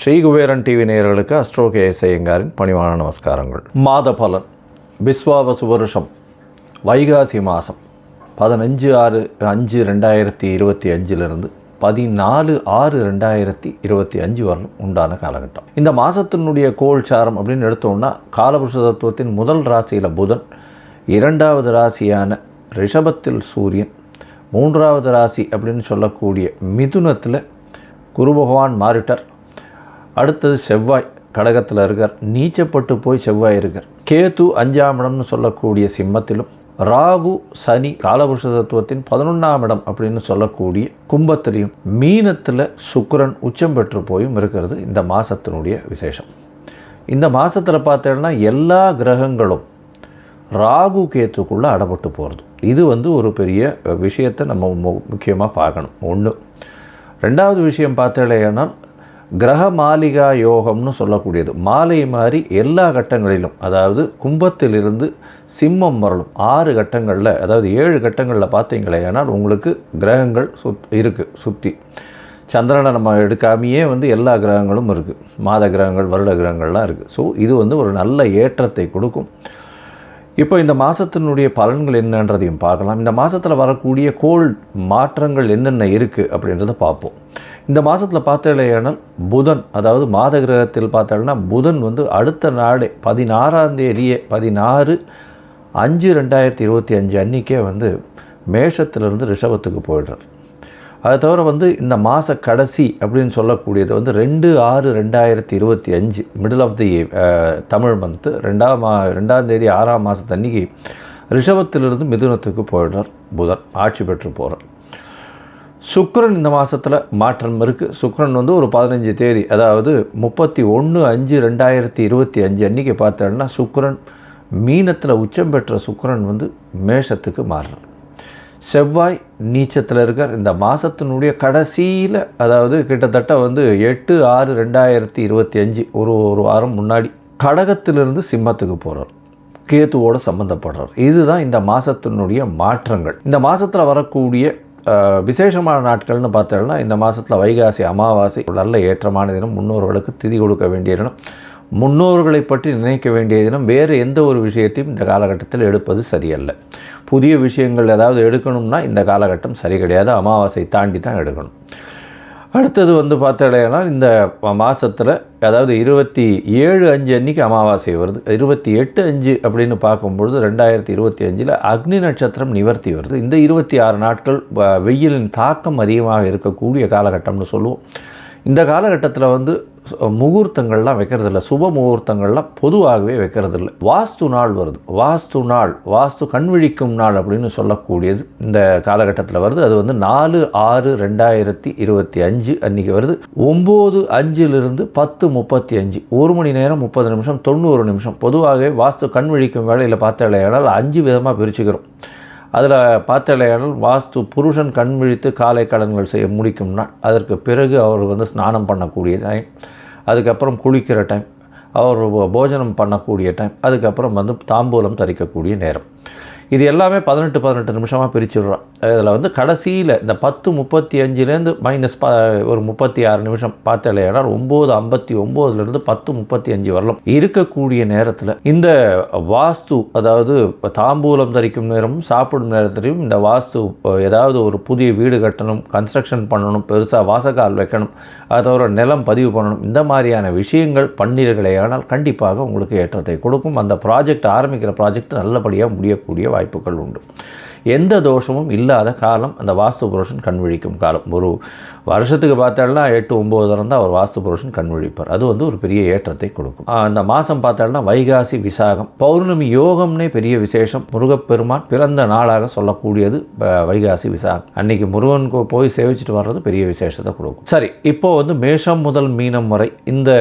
Sri Kuberan TV நேயர்களுக்கு astro KS ஐயங்காரின் பணிவான நமஸ்காரங்கள். மாத பலன் விஸ்வாவசு வருஷம் வைகாசி மாதம் 15/6/2025 14/6/2025 வரலும் உண்டான காலகட்டம். இந்த மாதத்தினுடைய கோல்சாரம் அப்படின்னு எடுத்தோம்னா காலபுருஷ தத்துவத்தின் முதல் ராசியில் புதன், இரண்டாவது ராசியான ரிஷபத்தில் சூரியன், மூன்றாவது ராசி அப்படின்னு சொல்லக்கூடிய மிதுனத்தில் குரு பகவான் மாறிட்டார். அடுத்தது செவ்வாய் கடகத்தில் இருக்கார், நீச்சப்பட்டு போய் செவ்வாய் இருக்கார். கேது 5ஆம் இடம்னு சொல்லக்கூடிய சிம்மத்திலும், ராகு சனி காலபுருஷ தத்துவத்தின் 11ஆம் இடம் அப்படின்னு சொல்லக்கூடிய கும்பத்திலையும், மீனத்தில் சுக்கிரன் உச்சம் பெற்று போயும் இருக்கிறது இந்த மாதத்தினுடைய விசேஷம். இந்த மாதத்தில் பார்த்தோன்னா எல்லா கிரகங்களும் ராகு கேத்துக்குள்ளே அடப்பட்டு போகிறது. இது ஒரு பெரிய விஷயத்தை நம்ம முக்கியமாக பார்க்கணும். ஒன்று. ரெண்டாவது விஷயம் பார்த்தேன்னா கிரக மாளிகா யோகம்னு சொல்லக்கூடியது மாலை மாதிரி எல்லா கட்டங்களிலும், அதாவது கும்பத்திலிருந்து சிம்மம் வரலும் 6 கட்டங்களில், அதாவது 7 கட்டங்களில் பார்த்தீங்களேனால் உங்களுக்கு கிரகங்கள் இருக்குது சுற்றி. சந்திரனை நம்ம எடுக்காமையே எல்லா கிரகங்களும் இருக்குது, மாத கிரகங்கள் வருட கிரகங்கள்லாம் இருக்குது. ஸோ இது ஒரு நல்ல ஏற்றத்தை கொடுக்கும். இப்போ இந்த மாதத்தினுடைய பலன்கள் என்னன்றதையும் பார்க்கலாம். இந்த மாதத்தில் வரக்கூடிய கோள் மாற்றங்கள் என்னென்ன இருக்குது அப்படின்றத பார்ப்போம். இந்த மாதத்தில் பார்த்தேனால் புதன், அதாவது மாத கிரகத்தில் பார்த்தோம்னா புதன் அடுத்த நாளே 16ஆம் தேதியே 16/5/2025 அன்றைக்கே மேஷத்திலிருந்து ரிஷபத்துக்கு போயிடுறார். அதை தவிர இந்த மாத கடைசி அப்படின்னு சொல்லக்கூடியது 2/6/2025 middle of the Tamil month 2ஆம் தேதி 6ஆம் மாதத்தன்னைக்கு ரிஷபத்திலிருந்து மிதுனத்துக்கு போயிடுறார் புதன், ஆட்சி பெற்று போகிறார். சுக்கிரன் இந்த மாதத்தில் மாற்றம் இருக்குது. சுக்கிரன் ஒரு 15 தேதி, அதாவது 31/5/2025 அன்றைக்கி பார்த்தோன்னா சுக்கிரன் மீனத்தில் உச்சம் பெற்ற சுக்கிரன் மேஷத்துக்கு மாறுறார். செவ்வாய் நீச்சத்தில் இருக்கார். இந்த மாதத்தினுடைய கடைசியில், அதாவது கிட்டத்தட்ட 8/6/2025 ஒரு வாரம் முன்னாடி கடகத்திலிருந்து சிம்மத்துக்கு போகிறார், கேத்துவோடு சம்மந்தப்படுறார். இதுதான் இந்த மாதத்தினுடைய மாற்றங்கள். இந்த மாதத்தில் வரக்கூடிய விசேஷமான நாட்கள்னு பார்த்தோம்னா இந்த மாதத்தில் வைகாசி அமாவாசை நல்ல ஏற்றமான தினம், முன்னோர்களுக்கு திதி கொடுக்க வேண்டிய தினம், முன்னோர்களை பற்றி நினைக்க வேண்டிய தினம். வேறு எந்த ஒரு விஷயத்தையும் இந்த காலகட்டத்தில் எடுப்பது சரியல்ல. புதிய விஷயங்கள் ஏதாவது எடுக்கணும்னா இந்த காலகட்டம் சரி கிடையாது, அமாவாசை தாண்டி தான் எடுக்கணும். அடுத்தது பார்த்தோன்னா இந்த மாதத்தில், அதாவது 27/5 அன்றைக்கி அமாவாசை வருது. 28/5 அப்படின்னு பார்க்கும்பொழுது 2025 அக்னி நட்சத்திரம் நிவர்த்தி வருது. இந்த 26 நாட்கள் வெயிலின் தாக்கம் அதிகமாக இருக்கக்கூடிய காலகட்டம்னு சொல்லுவோம். இந்த காலகட்டத்தில் முகூர்த்தங்கள்லாம் வைக்கிறதில்ல, சுப முகூர்த்தங்கள்லாம் பொதுவாகவே வைக்கிறதில்ல. வாஸ்து நாள் வருது, வாஸ்து கண்விழிக்கும் நாள் அப்படின்னு சொல்லக்கூடியது இந்த காலகட்டத்தில் வருது. அது 4/6/2025 அன்றைக்கி வருது. 9:05 10:35 1 மணி நேரம் 30 நிமிஷம் 90 நிமிஷம். பொதுவாகவே வாஸ்து கண்விழிக்கும் வேளையில் பார்த்தாலேயானால் 5 விதமாக பிரிச்சுக்கிறோம். அதில் பார்த்தாலேயானால் வாஸ்து புருஷன் கண் விழித்து காலை கடன்கள் செய்ய முடிக்கும் நாள், அதற்கு பிறகு அவர் ஸ்நானம் பண்ணக்கூடிய டைம், அதுக்கப்புறம் குளிக்கிற டைம், அவர் போஜனம் பண்ணக்கூடிய டைம், அதுக்கப்புறம் தாம்பூலம் தரிக்கக்கூடிய நேரம். இது எல்லாமே 18 நிமிஷமாக பிரிச்சுடுறோம். இதில் கடைசியில் இந்த 10:35 மைனஸ் ஒரு 36 நிமிஷம் பார்த்தாலேனா 9:59 10:35 வரலாம் இருக்கக்கூடிய நேரத்தில் இந்த வாஸ்து, அதாவது தாம்பூலம் தரிக்கும் நேரமும் சாப்பிடும் நேரத்திலையும் இந்த வாஸ்து, ஏதாவது ஒரு புதிய வீடு கட்டணும், கன்ஸ்ட்ரக்ஷன் பண்ணணும், பெருசாக வாசக்கால் வைக்கணும், அதோட நிலம் பதிவு பண்ணணும், இந்த மாதிரியான விஷயங்கள் பண்ணீர்களேயானால் கண்டிப்பாக உங்களுக்கு ஏற்றத்தை கொடுக்கும். அந்த ப்ராஜெக்ட் ஆரம்பிக்கிற ப்ராஜெக்ட் நல்லபடியாக முடியக்கூடிய வாய்ப்புகள் உண்டு. எந்த தோஷமும் இல்லாத காலம் அந்த வாஸ்து புருஷன் கண்விழிக்கும் காலம். ஒரு வருஷத்துக்கு பார்த்தாலும் 8-9 இருந்தால் அவர் வாஸ்து புருஷன் கண்விழிப்பார். அது ஒரு பெரிய ஏற்றத்தை கொடுக்கும். அந்த மாதம் பார்த்தாலும் வைகாசி விசாகம் பௌர்ணமி யோகம்னே பெரிய விசேஷம். முருகப்பெருமான் பிறந்த நாளாக சொல்லக்கூடியது வைகாசி விசாகம். அன்னைக்கு முருகன் போய் சேவிச்சுட்டு வர்றது பெரிய விசேஷத்தை கொடுக்கும். சரி, இப்போ மேஷம் முதல் மீனம் வரை இந்த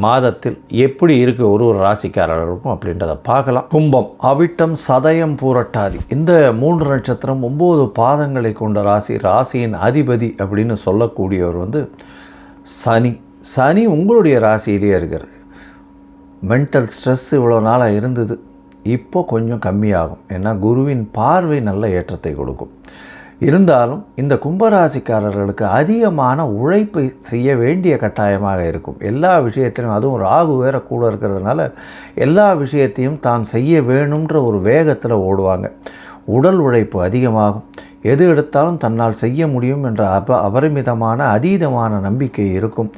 மாதத்தில் எப்படி இருக்கு ஒரு ராசிக்காரர்களுக்கும் அப்படின்றத பார்க்கலாம். கும்பம், அவிட்டம், சதயம், பூரட்டாதி இந்த 3 நட்சத்திரம் 9 பாதங்களை கொண்ட ராசி. ராசியின் அதிபதி அப்படின்னு சொல்லக்கூடியவர் சனி உங்களுடைய ராசியிலே இருக்கார். மென்டல் ஸ்ட்ரெஸ் இவ்வளோ நாளாக இருந்தது, இப்போ கொஞ்சம் கம்மியாகும். ஏன்னா குருவின் பார்வை நல்ல ஏற்றத்தை கொடுக்கும். இருந்தாலும் இந்த கும்பராசிக்காரர்களுக்கு அதிகமான உழைப்பை செய்ய வேண்டிய கட்டாயமாக இருக்கும். எல்லா விஷயத்திலும், அதுவும் ராகு வேற கூட இருக்கிறதுனால எல்லா விஷயத்தையும் தான் செய்ய வேணுன்ற ஒரு வேகத்தில் ஓடுவாங்க. உடல் உழைப்பு அதிகமாகும். எது எடுத்தாலும் தன்னால் செய்ய முடியும் என்ற அபரிமிதமான அதீதமான நம்பிக்கை இருக்கும்.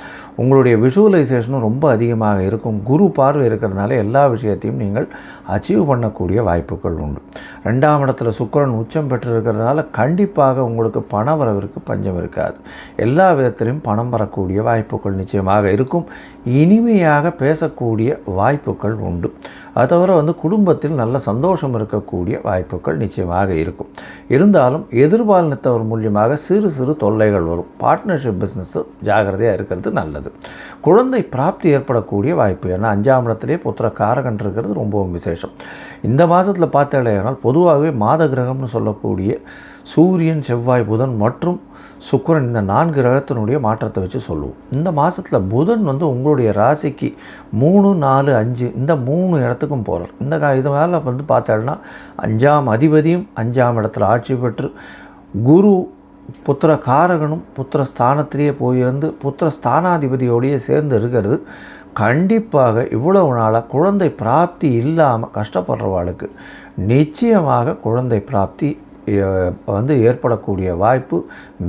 உங்களுடைய விஷுவலைசேஷனும் ரொம்ப அதிகமாக இருக்கும். குரு பார்வை இருக்கிறதுனால எல்லா விஷயத்தையும் நீங்கள் அச்சீவ் பண்ணக்கூடிய வாய்ப்புகள் உண்டு. 2ஆம் இடத்துல சுக்கிரன் உச்சம் பெற்றிருக்கிறதுனால கண்டிப்பாக உங்களுக்கு பண வரவிற்கு பஞ்சம் இருக்காது. எல்லா விதத்திலையும் பணம் வரக்கூடிய வாய்ப்புகள் நிச்சயமாக இருக்கும். இனிமையாக பேசக்கூடிய வாய்ப்புகள் உண்டு. அது தவிர குடும்பத்தில் நல்ல சந்தோஷம் இருக்கக்கூடிய வாய்ப்புகள் நிச்சயமாக இருக்கும். இருந்தாலும் எதிர்பாலினத்தவர் மூலியமாக சிறு சிறு தொல்லைகள் வரும். பார்ட்னர்ஷிப் பிஸ்னஸ் ஜாகிரதையாக இருக்கிறது நல்லது. குழந்தை பிராப்தி ஏற்படக்கூடிய வாய்ப்பு, ஏன்னா 5ஆம் இடத்திலே புத்திர காரகன் இருக்கிறது ரொம்பவும் விசேஷம். இந்த மாதத்தில் பார்த்தாலேனால் பொதுவாகவே மாத கிரகம்னு சொல்லக்கூடிய சூரியன், செவ்வாய், புதன் மற்றும் சுக்கிரன் இந்த 4 கிரகத்தினுடைய மாற்றத்தை வச்சு சொல்லுவோம். இந்த மாதத்தில் புதன் உங்களுடைய ராசிக்கு 3, 4, 5 இந்த 3 இடத்துக்கும் போகிறார். இது மேலே பார்த்தாங்கன்னா 5ஆம் அதிபதியும் 5ஆம் இடத்துல ஆட்சி பெற்று குரு புத்திர காரகனும் புத்திர ஸ்தானத்திலேயே போயிருந்து புத்திர ஸ்தானாதிபதியோடையே சேர்ந்து இருக்கிறது கண்டிப்பாக இவ்வளவு நாளாக குழந்தை பிராப்தி இல்லாமல் கஷ்டப்படுறவாளுக்கு நிச்சயமாக குழந்தை பிராப்தி ஏற்படக்கூடிய வாய்ப்பு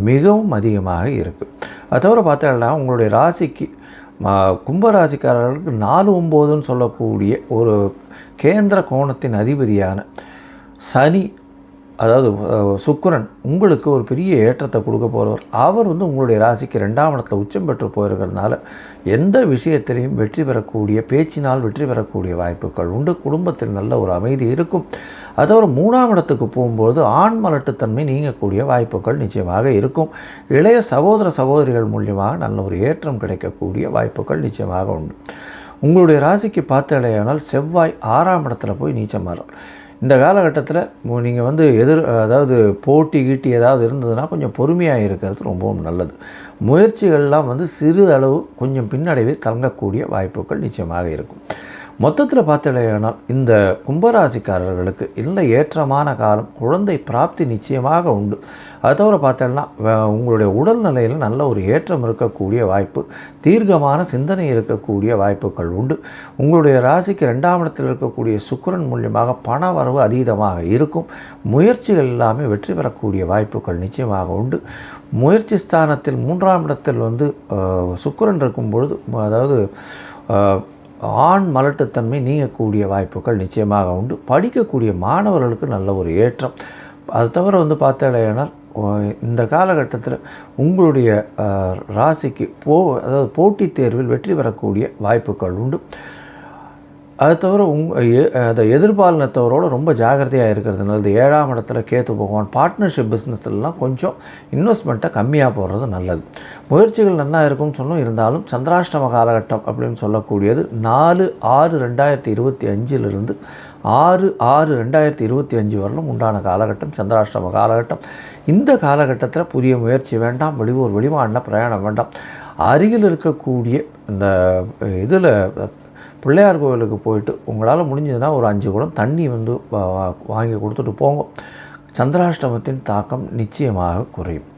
மிகவும் அதிகமாக இருக்குது. அது தவிர பார்த்தீங்கன்னா உங்களுடைய ராசிக்கு கும்பராசிக்காரர்களுக்கு 4, 9ன்னு சொல்லக்கூடிய ஒரு கேந்திர கோணத்தின் அதிபதியான சனி, அதாவது சுக்கிரன் உங்களுக்கு ஒரு பெரிய ஏற்றத்தை கொடுக்க போகிறவர். அவர் உங்களுடைய ராசிக்கு 2ஆம் இடத்துல உச்சம் பெற்று போயிருக்கிறதுனால எந்த விஷயத்திலையும் வெற்றி பெறக்கூடிய, பேச்சினால் வெற்றி பெறக்கூடிய வாய்ப்புகள் உண்டு. குடும்பத்தில் நல்ல ஒரு அமைதி இருக்கும். அதோட 3ஆம் இடத்துக்கு போகும்போது ஆண் மலட்டுத்தன்மை நீங்கக்கூடிய வாய்ப்புகள் நிச்சயமாக இருக்கும். இளைய சகோதர சகோதரிகள் மூலியமாக நல்ல ஒரு ஏற்றம் கிடைக்கக்கூடிய வாய்ப்புகள் நிச்சயமாக உண்டு. உங்களுடைய ராசிக்கு பார்த்தாலேயானால் செவ்வாய் 6ஆம் இடத்துல போய் நீச்சமாறும். இந்த காலகட்டத்தில் நீங்கள் அதாவது போட்டி கீட்டி ஏதாவது இருந்ததுன்னா கொஞ்சம் பொறுமையாக இருக்கிறது ரொம்பவும் நல்லது. முயற்சிகள்லாம் சிறு அளவு கொஞ்சம் பின்னடைவே தங்கக்கூடிய வாய்ப்புகள் நிச்சயமாக இருக்கும். மொத்தத்தில் பார்த்தலையானால் இந்த கும்பராசிக்காரர்களுக்கு இல்லை ஏற்றமான காலம், குழந்தை பிராப்தி நிச்சயமாக உண்டு. அது தவிர பார்த்தோன்னா உங்களுடைய உடல்நிலையில் நல்ல ஒரு ஏற்றம் இருக்கக்கூடிய வாய்ப்பு, தீர்க்கமான சிந்தனை இருக்கக்கூடிய வாய்ப்புகள் உண்டு. உங்களுடைய ராசிக்கு 2ஆம் இடத்தில் இருக்கக்கூடிய சுக்கிரன் மூலியமாக பண வரவு அதீதமாக இருக்கும். முயற்சிகள் எல்லாமே வெற்றி பெறக்கூடிய வாய்ப்புகள் நிச்சயமாக உண்டு. முயற்சி ஸ்தானத்தில் 3ஆம் இடத்தில் சுக்கிரன் இருக்கும் பொழுது, அதாவது ஆண் மலட்டுத்தன்மை நீங்கக்கூடிய வாய்ப்புகள் நிச்சயமாக உண்டு. படிக்கக்கூடிய மாணவர்களுக்கு நல்ல ஒரு ஏற்றம். அது தவிர பார்த்தாலேனால் இந்த காலகட்டத்தில் உங்களுடைய ராசிக்கு அதாவது போட்டித் தேர்வில் வெற்றி பெறக்கூடிய வாய்ப்புகள் உண்டு. அது தவிர அதை எதிர்பாலினத்தவரோடு ரொம்ப ஜாகிரதையாக இருக்கிறது நல்லது. 7ஆம் இடத்துல கேத்து பகவான் பார்ட்னர்ஷிப் பிஸ்னஸ்லாம் கொஞ்சம் இன்வெஸ்ட்மெண்ட்டை கம்மியாக போடுறது நல்லது. முயற்சிகள் நல்லா இருக்கும்னு சொன்னோம். இருந்தாலும் சந்திராஷ்டம காலகட்டம் அப்படின்னு சொல்லக்கூடியது 4/6/2025 6/6/2025 வரலும் உண்டான காலகட்டம் சந்திராஷ்டம காலகட்டம். இந்த காலகட்டத்தில் புதிய முயற்சி வேண்டாம். வெளிமாநில பிரயாணம் வேண்டாம். அருகில் இருக்கக்கூடிய இந்த இதில் பிள்ளையார் கோவிலுக்கு போயிட்டு உங்களால் முடிஞ்சதுன்னா ஒரு 5 குடம் தண்ணி வாங்கி கொடுத்துட்டு போங்க. சந்திராஷ்டமத்தின் தாக்கம் நிச்சயமாக குறையும்.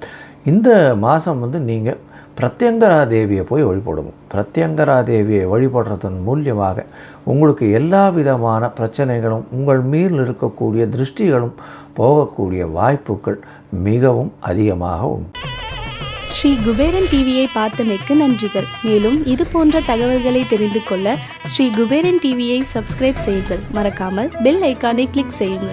இந்த மாதம் நீங்கள் பிரத்யங்கரா தேவியை போய் வழிபடுவோம். பிரத்யங்கரா தேவியை வழிபடுறதன் மூலியமாக உங்களுக்கு எல்லா விதமான பிரச்சனைகளும், உங்கள் மீது இருக்கக்கூடிய திருஷ்டிகளும் போகக்கூடிய வாய்ப்புகள் மிகவும் அதிகமாக உண்டு. ஸ்ரீ குபேரன் டிவியை பார்த்தமைக்கு நன்றிகள். மேலும் இது போன்ற தகவல்களை தெரிந்து கொள்ள ஸ்ரீ குபேரன் டிவியை சப்ஸ்கிரைப் செய்யுங்கள். மறக்காமல் பெல் ஐக்கானை கிளிக் செய்யுங்கள்.